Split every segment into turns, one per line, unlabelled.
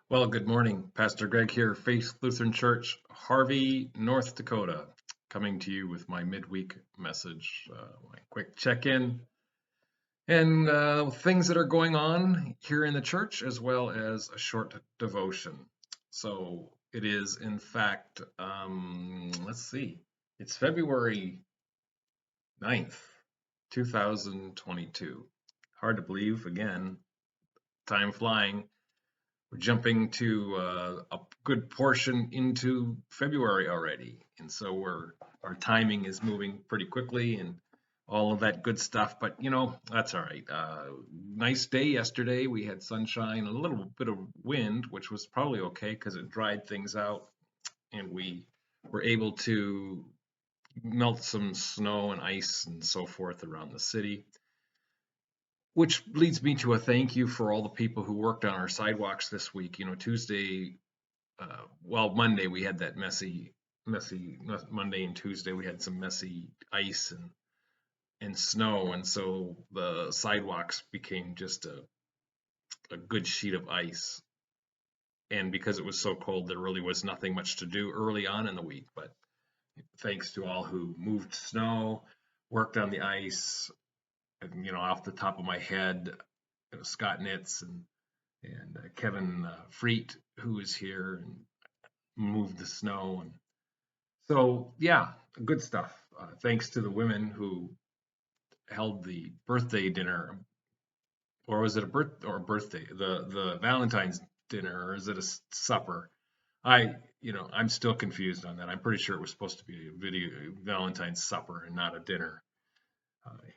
Well, good morning. Pastor Greg here, Faith Lutheran Church, Harvey, North Dakota, coming to you with my midweek message, my quick check-in, and things that are going on here in the church, as well as a short devotion. So it is, in fact, let's see, it's February 9th, 2022. Hard to believe, again, time flying. We're jumping to a good portion into February already, and so our timing is moving pretty quickly and all of that good stuff. But that's all right. Nice day yesterday. We had sunshine, a little bit of wind, which was probably okay because it dried things out, and we were able to melt some snow and ice and so forth around the city. Which leads me to a thank you for all the people who worked on our sidewalks this week. Tuesday, Monday we had that messy Monday and Tuesday we had some messy ice and snow, and so the sidewalks became just a good sheet of ice. And because it was so cold, there really was nothing much to do early on in the week. But thanks to all who moved snow, worked on the ice, and off the top of my head, Scott Nitz and Kevin Freet, who is here and moved the snow. And so, yeah, good stuff. Thanks to the women who held the birthday dinner, or was it a birthday? The Valentine's dinner, or is it a supper? I'm still confused on that. I'm pretty sure it was supposed to be a video Valentine's supper and not a dinner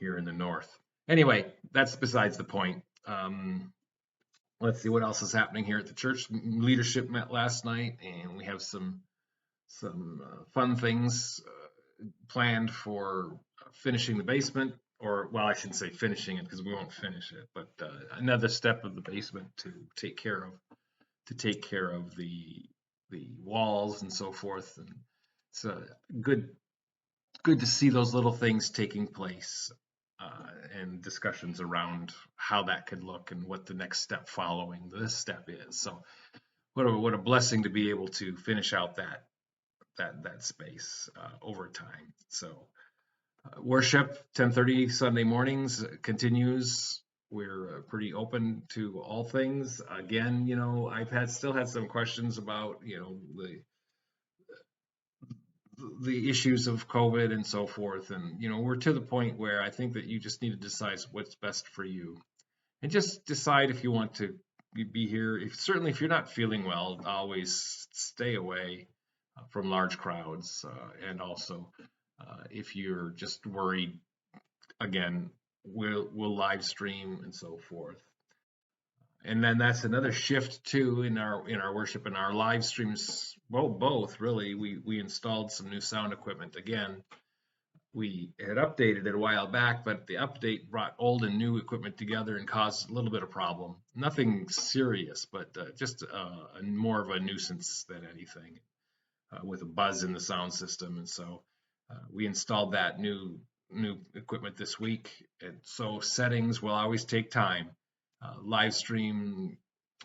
here in the north. Anyway, that's besides the point. Let's see what else is happening here at the church. Leadership met last night, and we have some fun things planned for finishing the basement, or well, I shouldn't say finishing it because we won't finish it, but another step of the basement to take care of the walls and so forth. And it's good to see those little things taking place, and discussions around how that could look and what the next step following this step is. So what a blessing to be able to finish out that space over time. So worship 10:30 Sunday mornings continues. We're pretty open to all things. Again, I've still had some questions about the issues of COVID and so forth. And, we're to the point where I think that you just need to decide what's best for you and just decide if you want to be here. Certainly, if you're not feeling well, always stay away from large crowds. And also, if you're just worried, again, we'll live stream and so forth. And then that's another shift too in our worship and our live streams. Well, both really. We installed some new sound equipment again. We had updated it a while back, but the update brought old and new equipment together and caused a little bit of problem. Nothing serious, but just more of a nuisance than anything, with a buzz in the sound system. And so we installed that new equipment this week. And so settings will always take time. Live stream,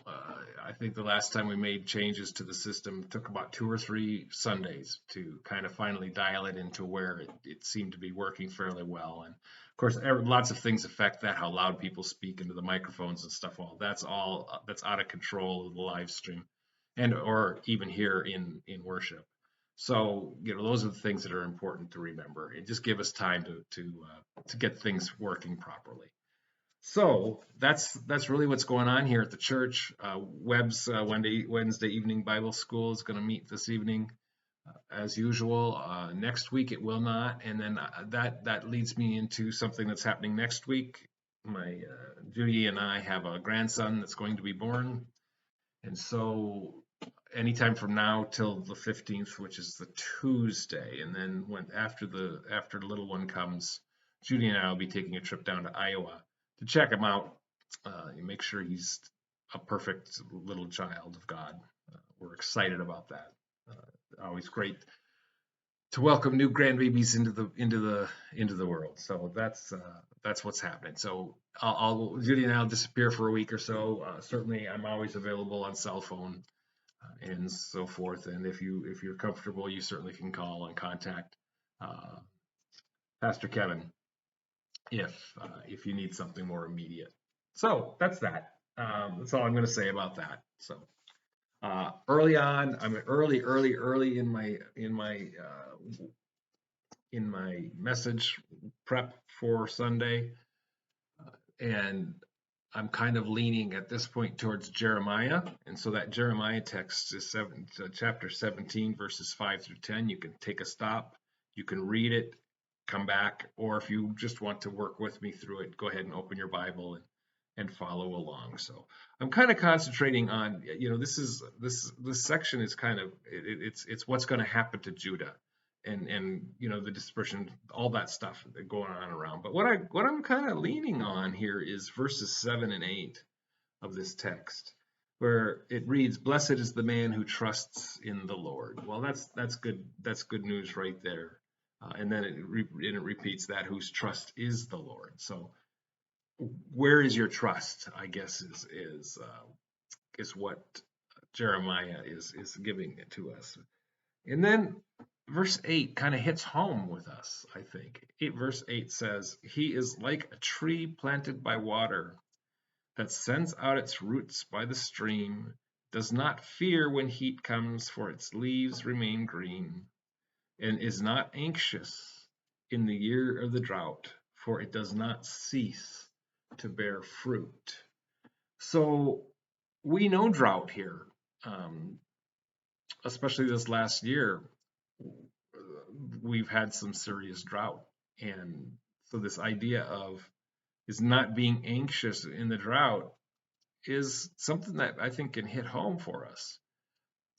I think the last time we made changes to the system took about 2 or 3 Sundays to kind of finally dial it into where it seemed to be working fairly well. And of course, lots of things affect that, how loud people speak into the microphones and stuff. That's out of control of the live stream, and or even here in worship. So those are the things that are important to remember, and just give us time to get things working properly. So that's really what's going on here at the church. Webb's Wednesday evening Bible school is going to meet this evening, as usual. Next week it will not, and then that leads me into something that's happening next week. My Judy and I have a grandson that's going to be born, and so anytime from now till the 15th, which is the Tuesday, and then after the little one comes, Judy and I will be taking a trip down to Iowa to check him out, and make sure he's a perfect little child of God. We're excited about that. Always great to welcome new grandbabies into the world. So that's what's happening. So Judy and I'll disappear for a week or so. Certainly, I'm always available on cell phone and so forth. And if you're comfortable, you certainly can call and contact uh, Pastor Kevin if you need something more immediate. So that's that. That's all I'm going to say about that. So early on, I'm early in my message prep for Sunday, and I'm kind of leaning at this point towards Jeremiah, and so that Jeremiah text is chapter 17, verses 5 through 10. You can take a stop, you can read it, come back, or if you just want to work with me through it, go ahead and open your Bible and follow along. So I'm kind of concentrating on, this section is kind of it's what's going to happen to Judah, and the dispersion, all that stuff going on around. But what I'm kind of leaning on here is verses 7 and 8 of this text, where it reads, "Blessed is the man who trusts in the Lord." Well, that's good. That's good news right there. And then it repeats that whose trust is the Lord. So where is your trust? I guess is what Jeremiah is giving it to us. And then verse 8 kind of hits home with us, I think. Verse 8 says, "He is like a tree planted by water that sends out its roots by the stream, does not fear when heat comes, for its leaves remain green, and is not anxious in the year of the drought, for it does not cease to bear fruit." So we know drought here, um, especially this last year. We've had some serious drought. And so this idea of is not being anxious in the drought is something that I think can hit home for us,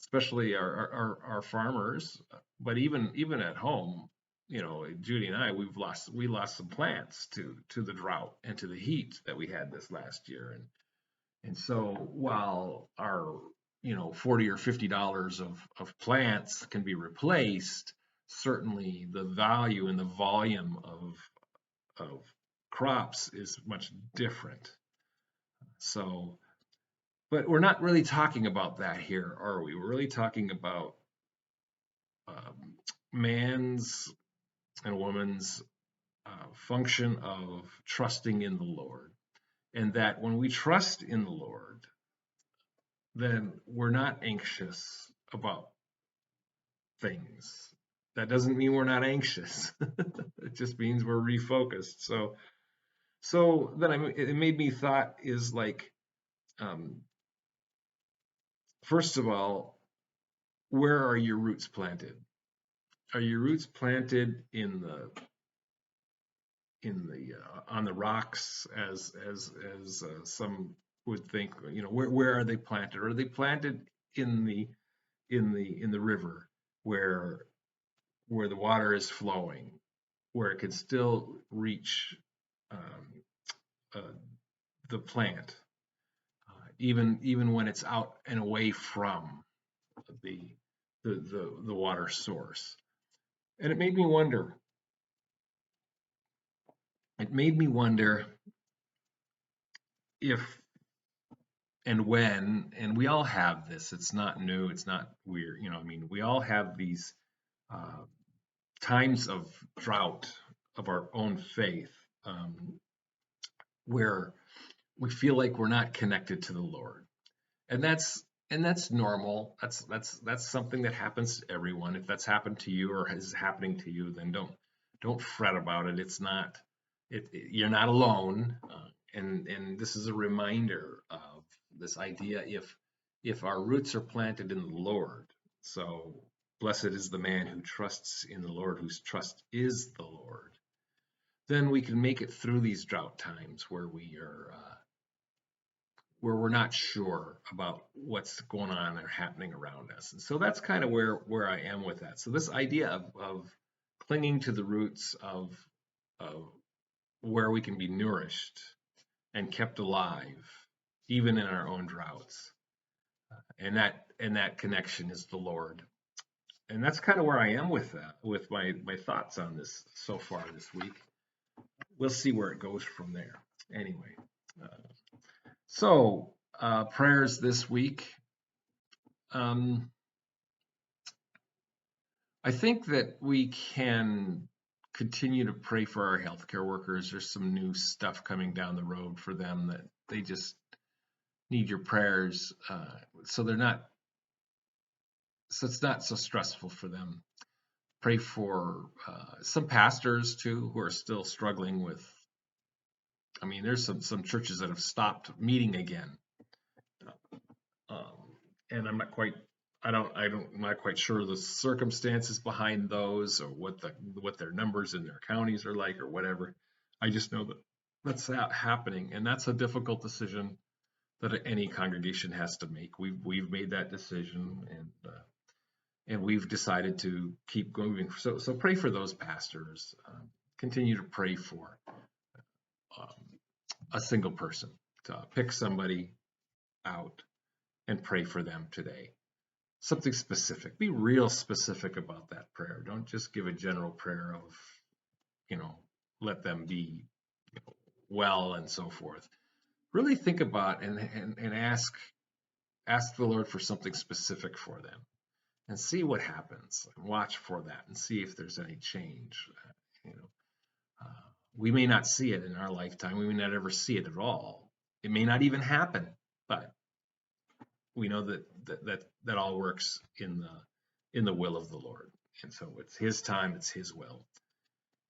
especially our farmers, but even at home, Judy and I, we lost some plants to the drought and to the heat that we had this last year. And so while our, $40 or $50 of plants can be replaced, certainly the value and the volume of crops is much different. So, but we're not really talking about that here, are we? We're really talking about man's and woman's function of trusting in the Lord. And that when we trust in the Lord, then we're not anxious about things. That doesn't mean we're not anxious. It just means we're refocused. So then it made me thought is like, first of all, where are your roots planted? Are your roots planted on the rocks, as some would think? Where are they planted? Or are they planted in the river, where the water is flowing, where it can still reach um, uh, the plant, even when it's out and away from the the water source? And it made me wonder. It made me wonder if and when, and we all have this. It's not new. It's not weird. I mean, we all have these uh, times of drought of our own faith, where we feel like we're not connected to the Lord, and that's normal. That's something that happens to everyone. If that's happened to you or is happening to you, then don't fret about it. It's not you're not alone. And this is a reminder of this idea: if our roots are planted in the Lord, so blessed is the man who trusts in the Lord, whose trust is the Lord, then we can make it through these drought times where we're not sure about what's going on or happening around us. And so that's kind of where I am with that. So this idea of clinging to the roots of where we can be nourished and kept alive, even in our own droughts, and that connection is the Lord. And that's kind of where I am with that, with my thoughts on this so far this week. We'll see where it goes from there. Anyway, uh, prayers this week. Um, I think that we can continue to pray for our healthcare workers. There's some new stuff coming down the road for them that they just need your prayers, so they're not, so it's not so stressful for them. Pray for some pastors too who are still struggling with. I mean, there's some churches that have stopped meeting again, um, and I'm not quite sure the circumstances behind those or what their numbers in their counties are like or whatever. I just know that that's happening, and that's a difficult decision that any congregation has to make. We've made that decision, and we've decided to keep going. So pray for those pastors. Continue to pray for um, a single person. To pick somebody out and pray for them today. Something specific. Be real specific about that prayer. Don't just give a general prayer of, you know, let them be well and so forth. Really think about and ask the Lord for something specific for them and see what happens. Watch for that and see if there's any change. You know, we may not see it in our lifetime. We may not ever see it at all. It may not even happen, but we know that all works in the will of the Lord. And so it's his time, it's his will.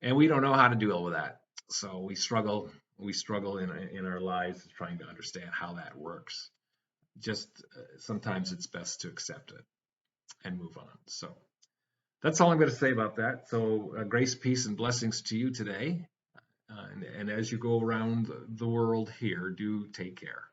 And we don't know how to deal with that. So we struggle in our lives trying to understand how that works. Just sometimes it's best to accept it and move on. So that's all I'm going to say about that. So grace, peace, and blessings to you today. And as you go around the world here, do take care.